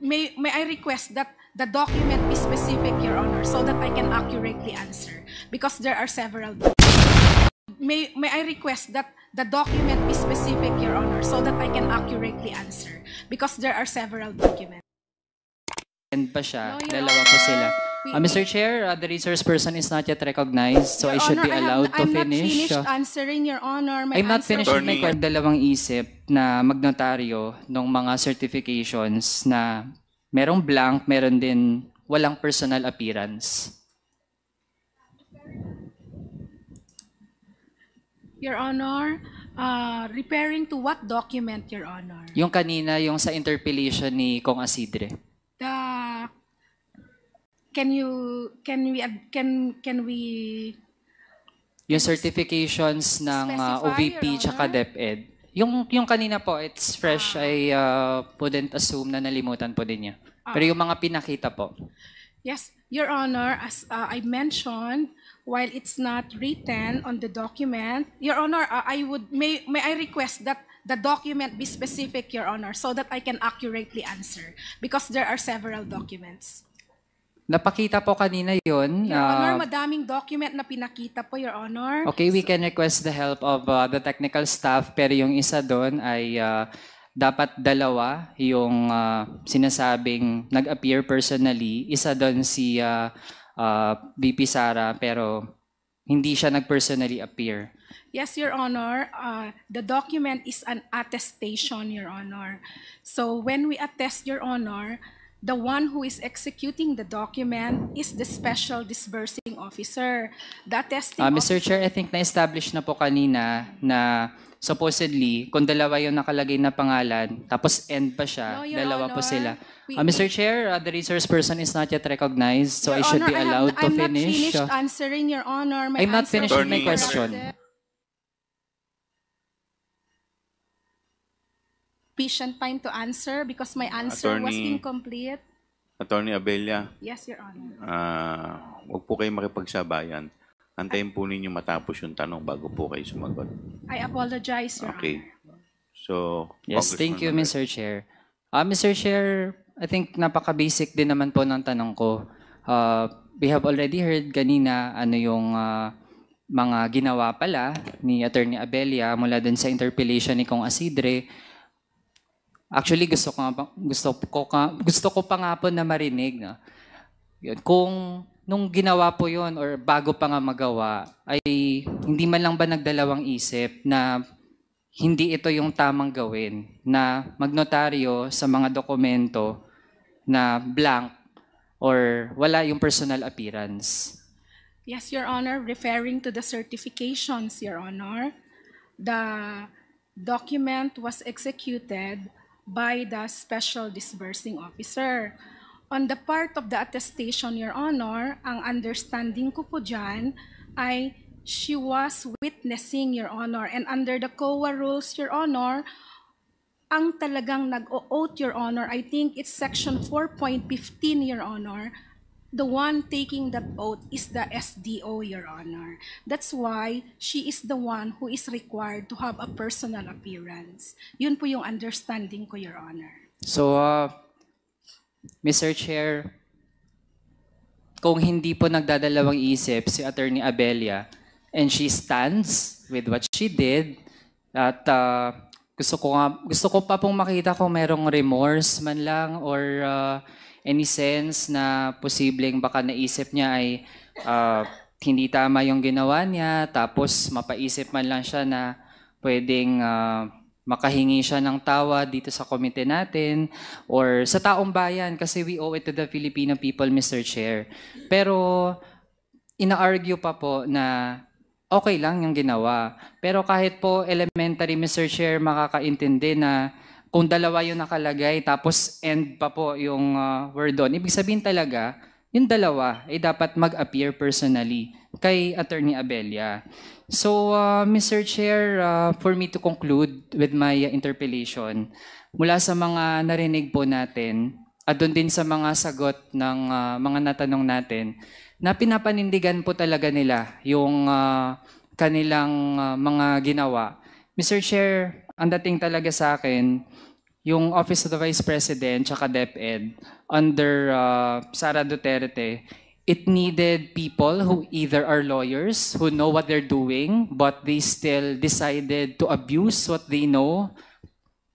may I request that the document be specific, Your Honor, so that I can accurately answer, because there are several. May I request that the document be specific, Your Honor, so that I can accurately answer, because there are several documents. And pa siya, No, Your dalawa po Honor, sila. Mr. Chair, the resource person is not yet recognized, so I should be allowed to I'm not finish. finished answering, Your Honor. I'm not finished with my dalawang isip na magnotaryo ng mga certifications na merong blank, meron din walang personal appearance. Your Honor, referring to what document, Your Honor? Yung kanina, yung sa interpellation ni Kong Asidre. Can we Yung certifications ng specify, OVP Your tsaka Honor? DepEd. Yung kanina po, it's fresh. I wouldn't assume na nalimutan po din niya. Pero yung mga pinakita po. Yes, Your Honor, as I mentioned, while it's not written on the document, Your Honor, may I request that the document be specific, Your Honor, so that I can accurately answer, because there are several documents. Napakita po kanina yun. Your Honor, madaming document na pinakita po, Your Honor. Okay, we can request the help of the technical staff, pero yung isa doon ay dapat dalawa yung sinasabing nag-appear personally. Isa doon si VP Sara, pero hindi siya nag-personally appear. Yes, Your Honor. The document is an attestation, Your Honor. So when we attest, Your Honor, the one who is executing the document is the special disbursing officer. The attesting Mr. Chair, I think na-establish na po kanina na supposedly, kung dalawa yung nakalagay na pangalan, tapos end pa siya, No, Your dalawa po Honor. sila. Mr. Chair, the resource person is not yet recognized, so I should be allowed to I'm finish. not finished answering, Your Honor. My I'm not answer finished was with my question. corrected. Sufficient time to answer because my answer was incomplete. Attorney Abella, Yes, Your Honor. huwag po kayo makipagsabayan. Antayin po ninyo matapos yung tanong bago po kayo sumagot. I apologize, Your Okay. Honor. So, Yes, thank you, Congressman Mr. Chair. Mr. Chair, I think napaka-basic din naman po ng tanong ko. We have already heard kanina ano yung mga ginawa pala ni Attorney Abella mula dun sa interpellation ni Kong Asidre. Actually, gusto ko pa nga po na marinig. No? Yun. Kung nung ginawa po yon or bago pa nga magawa, ay hindi man lang ba nagdalawang isip na hindi ito yung tamang gawin, na magnotaryo sa mga dokumento na blank or wala yung personal appearance. Yes, Your Honor. Referring to the certifications, Your Honor, the document was executed by the special disbursing officer. On the part of the attestation, Your Honor, ang understanding ko po dyan ay she was witnessing, Your Honor, and under the COA rules, Your Honor, ang talagang nag-o-oath, Your Honor, I think it's section 4.15, Your Honor, the one taking that oath is the SDO, Your Honor. That's why she is the one who is required to have a personal appearance. Yun po yung understanding ko, Your Honor. So, Mr. Chair, kung hindi po nagdadalawang isip si Attorney Abella and she stands with what she did at gusto ko pa pong makita kung merong remorse man lang or any sense na posibleng baka naisip niya ay hindi tama yung ginawa niya, tapos mapaisip man lang siya na pwedeng makahingi siya ng tawa dito sa komite natin or sa taong bayan kasi we owe it to the Filipino people, Mr. Chair. Pero ina-argue pa po na okay lang yung ginawa. Pero kahit po elementary, Mr. Chair, makakaintindi na kung dalawa yung nakalagay, tapos end pa po yung word doon. Ibig sabihin talaga, yung dalawa ay dapat mag-appear personally kay Attorney Abella. So, Mr. Chair, for me to conclude with my interpellation, mula sa mga narinig po natin, at doon din sa mga sagot ng mga natanong natin, na pinapanindigan po talaga nila yung kanilang mga ginawa. Mr. Chair, ang dating talaga sa akin, yung Office of the Vice President tsaka DepEd under Sara Duterte, it needed people who either are lawyers, who know what they're doing, but they still decided to abuse what they know.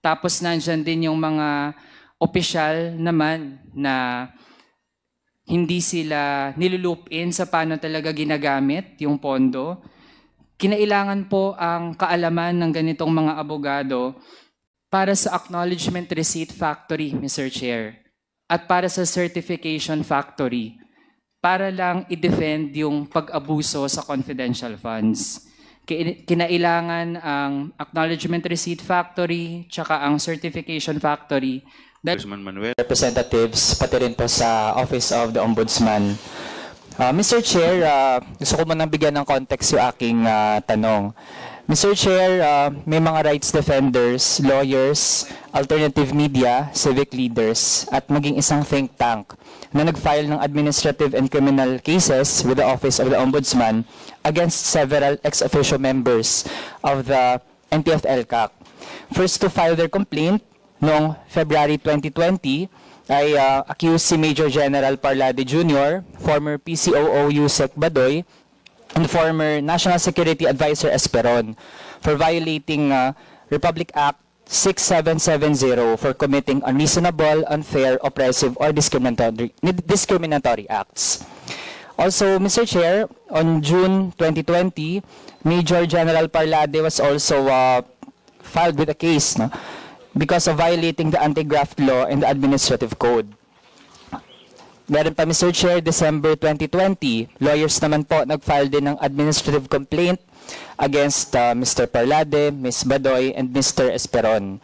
Tapos nandyan din yung mga opisyal naman na hindi sila niluloop in sa paano talaga ginagamit yung pondo. Kinailangan po ang kaalaman ng ganitong mga abogado para sa Acknowledgement Receipt Factory, Mr. Chair, at para sa Certification Factory, para lang i-defend yung pag-abuso sa confidential funds. Kinailangan ang Acknowledgement Receipt Factory tsaka ang Certification Factory Congressman Manuel. Representatives, pati rin po sa Office of the Ombudsman. Mr. Chair, gusto ko munang bigyan ng context yung aking tanong. Mr. Chair, may mga rights defenders, lawyers, alternative media, civic leaders, at maging isang think tank na nag-file ng administrative and criminal cases with the Office of the Ombudsman against several ex-officio members of the NTF-ELCAC. First to file their complaint noong February 2020 ay accused si Major General Parlade Jr., former PCOO Yusek Badoy, and former National Security Advisor Esperon for violating Republic Act 6770 for committing unreasonable, unfair, oppressive, or discriminatory acts. Also, Mr. Chair, on June 2020, Major General Parlade was also filed with a case because of violating the anti-graft law and the administrative code. Meron pa, Mr. Chair, December 2020, lawyers naman po nag-file din ng administrative complaint against Mr. Parlade, Ms. Badoy, and Mr. Esperon.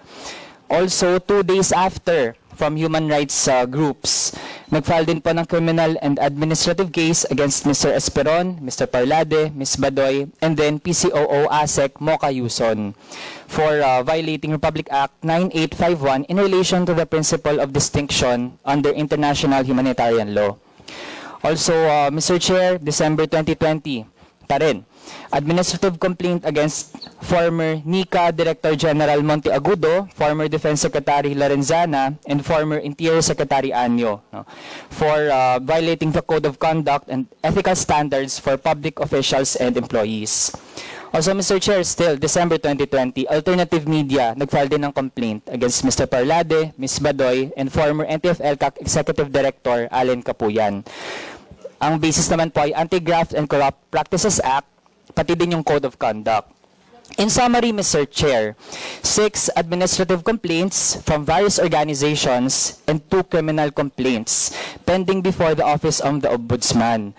Also, 2 days after, from human rights groups, nag-file din po ng criminal and administrative case against Mr. Esperon, Mr. Parlade, Ms. Badoy, and then PCOO ASEC Mocha Yuson for violating Republic Act 9851 in relation to the principle of distinction under international humanitarian law. Also, Mr. Chair, December 2020, pa rin, administrative complaint against former NICA Director General Monteagudo, former Defense Secretary Lorenzana, and former Interior Secretary Anyo for violating the Code of Conduct and ethical standards for public officials and employees. Also, Mr. Chair, still, December 2020, alternative media nag-file din ng complaint against Mr. Parlade, Ms. Badoy, and former NTF-ELCAC Executive Director Allen Capuyan. Ang basis naman po ay Anti-Graft and Corrupt Practices Act, pati din yung Code of Conduct. In summary, Mr. Chair, 6 administrative complaints from various organizations and 2 criminal complaints pending before the Office of the Ombudsman.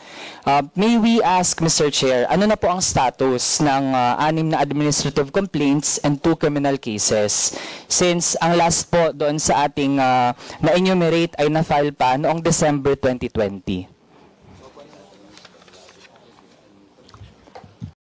May we ask, Mr. Chair, ano na po ang status ng 6 na administrative complaints and 2 criminal cases? Since ang last po doon sa ating na-enumerate ay na-file pa noong December 2020.